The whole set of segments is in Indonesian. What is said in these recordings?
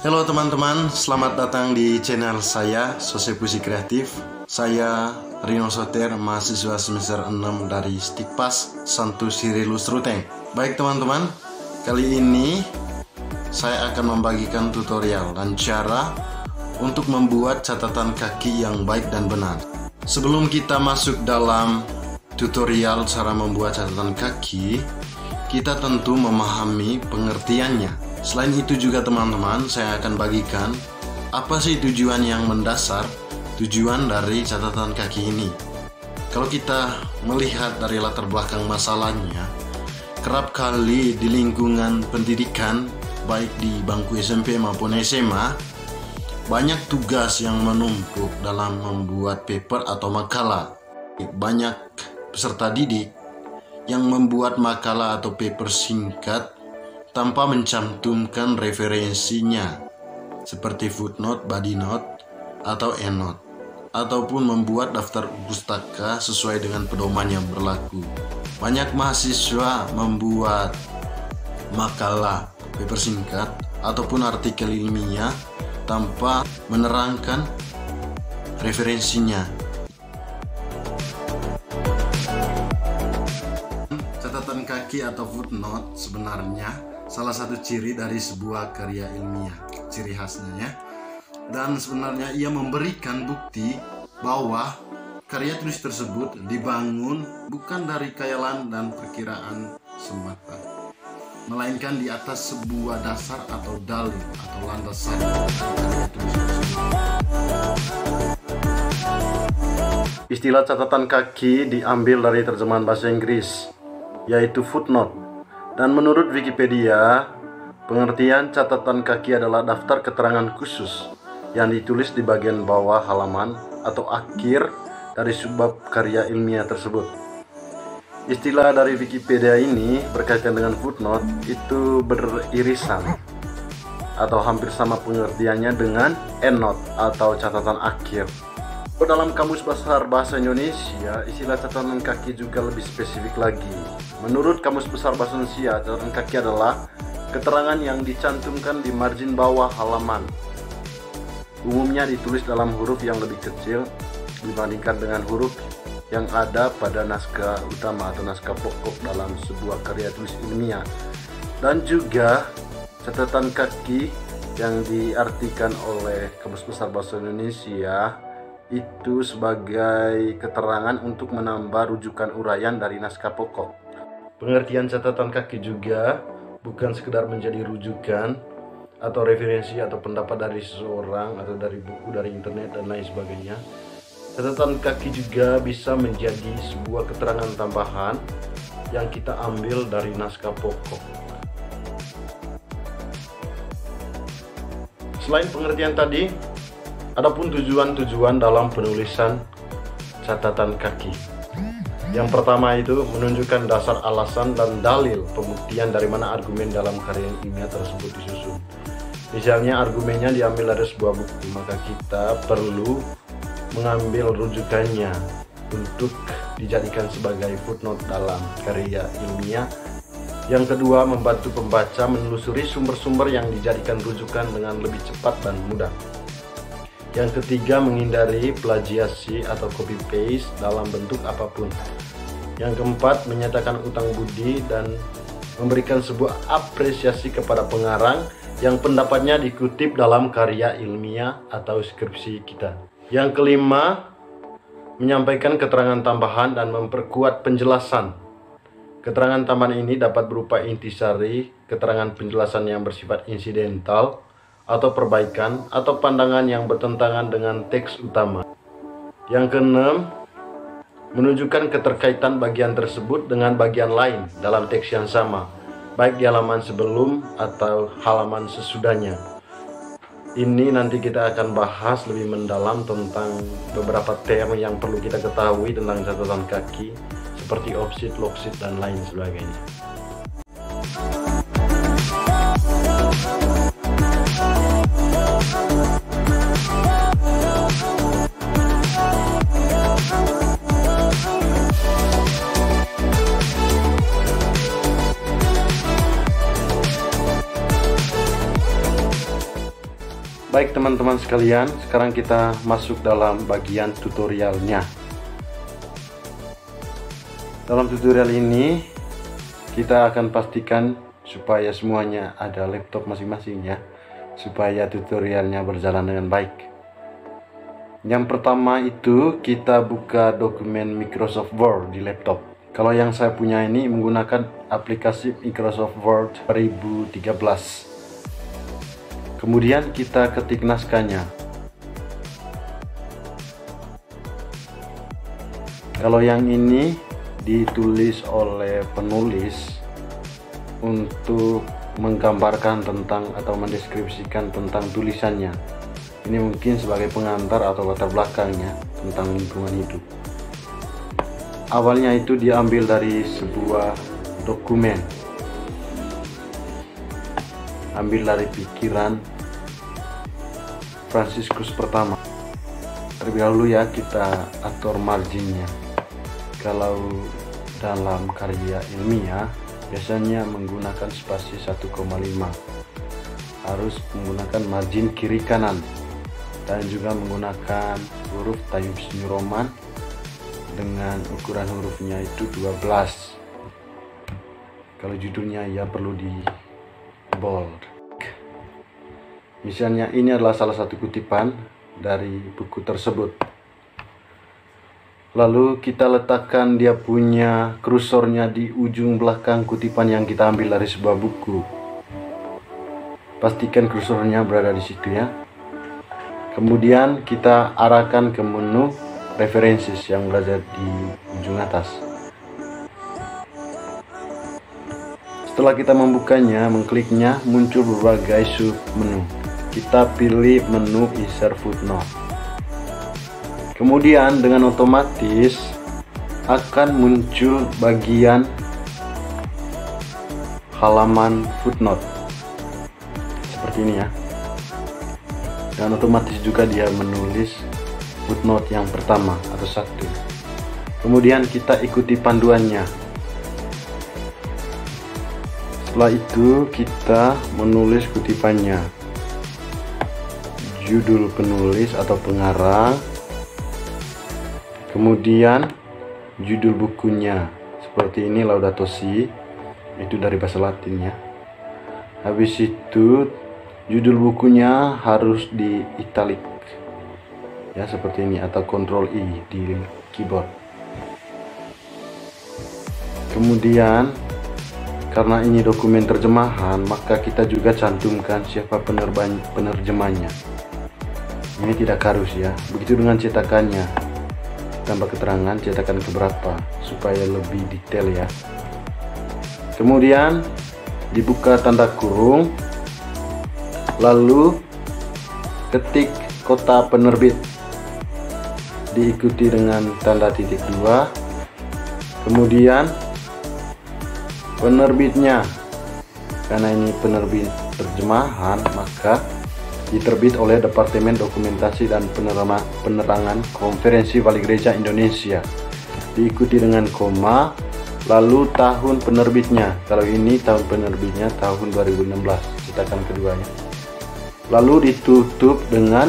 Halo teman-teman, selamat datang di channel saya, Sose Puisi Kreatif. Saya Rino Soter, mahasiswa semester 6 dari Stikpas Santo Sirilus Ruteng. Baik teman-teman, kali ini saya akan membagikan tutorial dan cara untuk membuat catatan kaki yang baik dan benar. Sebelum kita masuk dalam tutorial cara membuat catatan kaki, kita tentu memahami pengertiannya. Selain itu juga teman-teman, saya akan bagikan apa sih tujuan yang mendasar, tujuan dari catatan kaki ini. Kalau kita melihat dari latar belakang masalahnya, kerap kali di lingkungan pendidikan, baik di bangku SMP maupun SMA, banyak tugas yang menumpuk dalam membuat paper atau makalah. Banyak peserta didik yang membuat makalah atau paper singkat tanpa mencantumkan referensinya seperti footnote, body note, atau endnote, ataupun membuat daftar pustaka sesuai dengan pedoman yang berlaku. Banyak mahasiswa membuat makalah, paper singkat, ataupun artikel ilmiah tanpa menerangkan referensinya. Catatan kaki atau footnote sebenarnya salah satu ciri dari sebuah karya ilmiah, ciri khasnya ya. Dan sebenarnya ia memberikan bukti bahwa karya tulis tersebut dibangun bukan dari khayalan dan perkiraan semata, melainkan di atas sebuah dasar atau dalil atau landasan karya tulis tersebut. Istilah catatan kaki diambil dari terjemahan bahasa Inggris, yaitu footnote. Dan menurut Wikipedia, pengertian catatan kaki adalah daftar keterangan khusus yang ditulis di bagian bawah halaman atau akhir dari subbab karya ilmiah tersebut. Istilah dari Wikipedia ini berkaitan dengan footnote itu beririsan atau hampir sama pengertiannya dengan endnote atau catatan akhir. Dalam Kamus Besar Bahasa Indonesia, istilah catatan kaki juga lebih spesifik lagi. Menurut Kamus Besar Bahasa Indonesia, catatan kaki adalah keterangan yang dicantumkan di margin bawah halaman. Umumnya ditulis dalam huruf yang lebih kecil dibandingkan dengan huruf yang ada pada naskah utama atau naskah pokok dalam sebuah karya tulis ilmiah. Dan juga catatan kaki yang diartikan oleh Kamus Besar Bahasa Indonesia itu sebagai keterangan untuk menambah rujukan uraian dari naskah pokok. Pengertian catatan kaki juga bukan sekedar menjadi rujukan atau referensi atau pendapat dari seseorang atau dari buku, dari internet dan lain sebagainya. Catatan kaki juga bisa menjadi sebuah keterangan tambahan yang kita ambil dari naskah pokok. Selain pengertian tadi, adapun tujuan-tujuan dalam penulisan catatan kaki. Yang pertama itu menunjukkan dasar alasan dan dalil pembuktian dari mana argumen dalam karya ilmiah tersebut disusun. Misalnya argumennya diambil dari sebuah buku, maka kita perlu mengambil rujukannya untuk dijadikan sebagai footnote dalam karya ilmiah. Yang kedua, membantu pembaca menelusuri sumber-sumber yang dijadikan rujukan dengan lebih cepat dan mudah. Yang ketiga, menghindari plagiasi atau copy paste dalam bentuk apapun. Yang keempat, menyatakan utang budi dan memberikan sebuah apresiasi kepada pengarang yang pendapatnya dikutip dalam karya ilmiah atau skripsi kita. Yang kelima, menyampaikan keterangan tambahan dan memperkuat penjelasan. Keterangan tambahan ini dapat berupa intisari, keterangan penjelasan yang bersifat insidental, atau perbaikan atau pandangan yang bertentangan dengan teks utama. Yang keenam, menunjukkan keterkaitan bagian tersebut dengan bagian lain dalam teks yang sama, baik di halaman sebelum atau halaman sesudahnya. Ini nanti kita akan bahas lebih mendalam tentang beberapa term yang perlu kita ketahui tentang catatan kaki, seperti offset, lockset, dan lain sebagainya. Baik teman-teman sekalian, sekarang kita masuk dalam bagian tutorialnya. Dalam tutorial ini kita akan pastikan supaya semuanya ada laptop masing-masing ya, supaya tutorialnya berjalan dengan baik. Yang pertama itu kita buka dokumen Microsoft Word di laptop. Kalau yang saya punya ini menggunakan aplikasi Microsoft Word 2013. Kemudian kita ketik naskahnya. Kalau yang ini ditulis oleh penulis untuk menggambarkan tentang atau mendeskripsikan tentang tulisannya. Ini mungkin sebagai pengantar atau latar belakangnya tentang lingkungan hidup. Awalnya itu diambil dari sebuah dokumen, ambil dari pikiran Fransiskus pertama. Terlebih dahulu ya kita atur marginnya. Kalau dalam karya ilmiah biasanya menggunakan spasi 1,5, harus menggunakan margin kiri kanan, dan juga menggunakan huruf Times New Roman dengan ukuran hurufnya itu 12. Kalau judulnya ya perlu di bold. Misalnya ini adalah salah satu kutipan dari buku tersebut. Lalu kita letakkan dia punya kursornya di ujung belakang kutipan yang kita ambil dari sebuah buku. Pastikan kursornya berada di situ ya. Kemudian kita arahkan ke menu references yang berada di ujung atas. Setelah kita membukanya, mengkliknya, muncul berbagai sub menu. Kita pilih menu insert footnote. Kemudian dengan otomatis akan muncul bagian halaman footnote. Seperti ini ya. Dan otomatis juga dia menulis footnote yang pertama atau 1. Kemudian kita ikuti panduannya. Setelah itu kita menulis kutipannya, judul penulis atau pengarang, kemudian judul bukunya seperti ini, Laudato Si, itu dari bahasa Latin ya. Habis itu judul bukunya harus di italic ya, seperti ini, atau Ctrl I di keyboard. Kemudian karena ini dokumen terjemahan, maka kita juga cantumkan siapa penerjemahnya. Ini tidak harus ya. Begitu dengan cetakannya, tambah keterangan cetakan keberapa supaya lebih detail ya. Kemudian dibuka tanda kurung, lalu ketik kota penerbit, diikuti dengan tanda titik 2, kemudian penerbitnya. Karena ini penerbit terjemahan, maka diterbit oleh Departemen Dokumentasi dan Penerangan Konferensi Wali Gereja Indonesia, diikuti dengan koma, lalu tahun penerbitnya. Kalau ini tahun penerbitnya tahun 2016, cetakan keduanya. Lalu ditutup dengan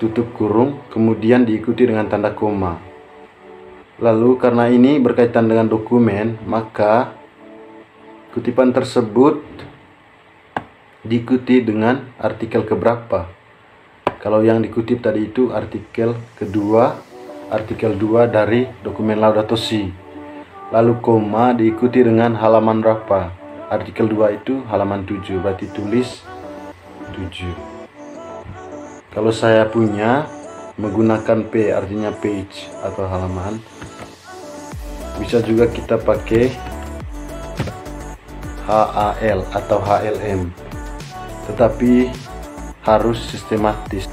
tutup kurung, kemudian diikuti dengan tanda koma. Lalu karena ini berkaitan dengan dokumen, maka kutipan tersebut diikuti dengan artikel keberapa. Kalau yang dikutip tadi itu artikel kedua, artikel 2 dari dokumen Laudato Si. Lalu koma diikuti dengan halaman berapa. Artikel 2 itu halaman 7, berarti tulis 7. Kalau saya punya menggunakan P, artinya page atau halaman. Bisa juga kita pakai HAL atau HLM, tetapi harus sistematis.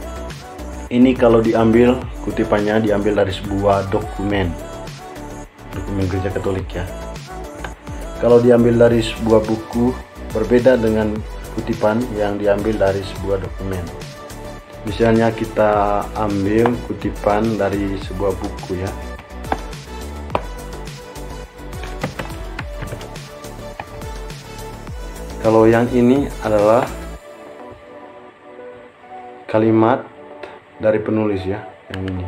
Ini kalau diambil kutipannya diambil dari sebuah dokumen gereja Katolik ya. Kalau diambil dari sebuah buku berbeda dengan kutipan yang diambil dari sebuah dokumen. Misalnya kita ambil kutipan dari sebuah buku ya. Kalau yang ini adalah kalimat dari penulis ya, yang ini.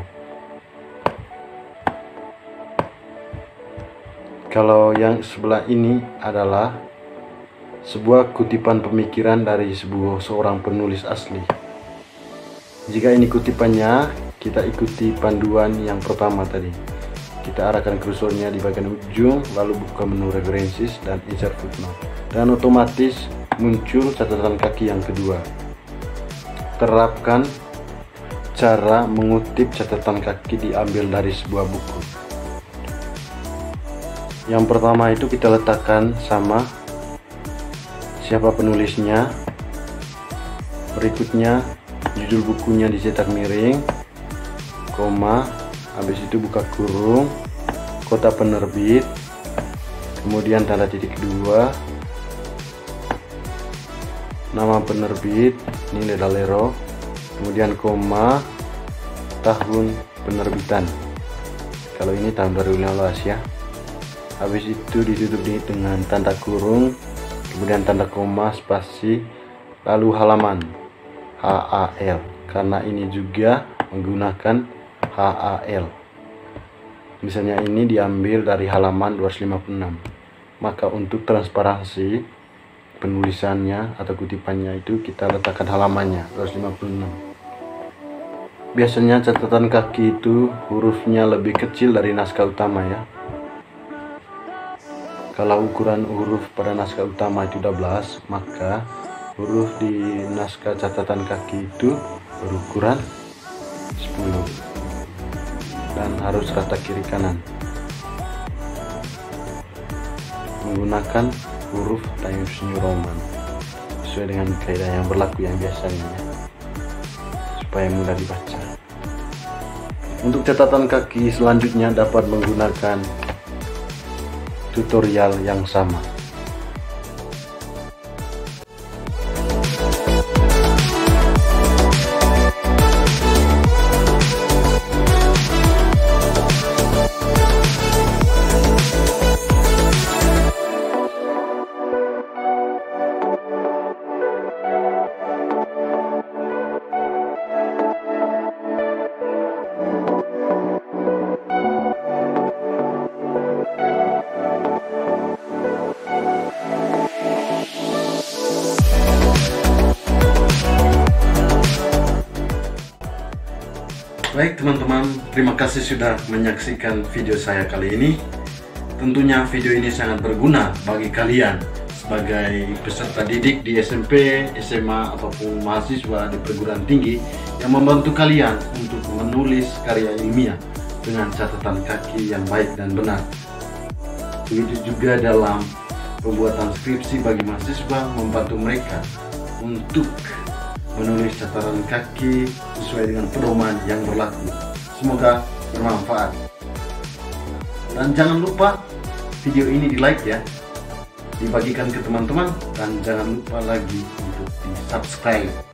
Kalau yang sebelah ini adalah sebuah kutipan pemikiran dari seorang penulis asli. Jika ini kutipannya, kita ikuti panduan yang pertama tadi. Kita arahkan kursornya di bagian ujung, lalu buka menu references dan insert footnote. Dan otomatis muncul catatan kaki yang kedua. Terapkan cara mengutip catatan kaki diambil dari sebuah buku. Yang pertama itu kita letakkan sama siapa penulisnya. Berikutnya judul bukunya dicetak miring, koma, habis itu buka kurung, kota penerbit, kemudian tanda titik kedua, nama penerbit, ini ledalero, kemudian koma, tahun penerbitan. Kalau ini tahun 2015 ya. Habis itu ditutup dengan tanda kurung, kemudian tanda koma, spasi, lalu halaman HAL, karena ini juga menggunakan HAL. Misalnya ini diambil dari halaman 256. Maka untuk transparansi penulisannya atau kutipannya itu kita letakkan halamannya 256. Biasanya catatan kaki itu hurufnya lebih kecil dari naskah utama ya. Kalau ukuran huruf pada naskah utama itu 12, maka huruf di naskah catatan kaki itu berukuran 10 dan harus rata kiri kanan menggunakan huruf Times New Roman sesuai dengan kaidah yang berlaku yang biasanya ya, supaya mudah dibaca. Untuk catatan kaki selanjutnya dapat menggunakan tutorial yang sama. Baik teman-teman, terima kasih sudah menyaksikan video saya kali ini. Tentunya video ini sangat berguna bagi kalian sebagai peserta didik di SMP, SMA, ataupun mahasiswa di perguruan tinggi yang membantu kalian untuk menulis karya ilmiah dengan catatan kaki yang baik dan benar. Begitu juga dalam pembuatan skripsi bagi mahasiswa, membantu mereka untuk menulis catatan kaki sesuai dengan pedoman yang berlaku. Semoga bermanfaat. Dan jangan lupa video ini di like ya, dibagikan ke teman-teman, dan jangan lupa lagi untuk di subscribe.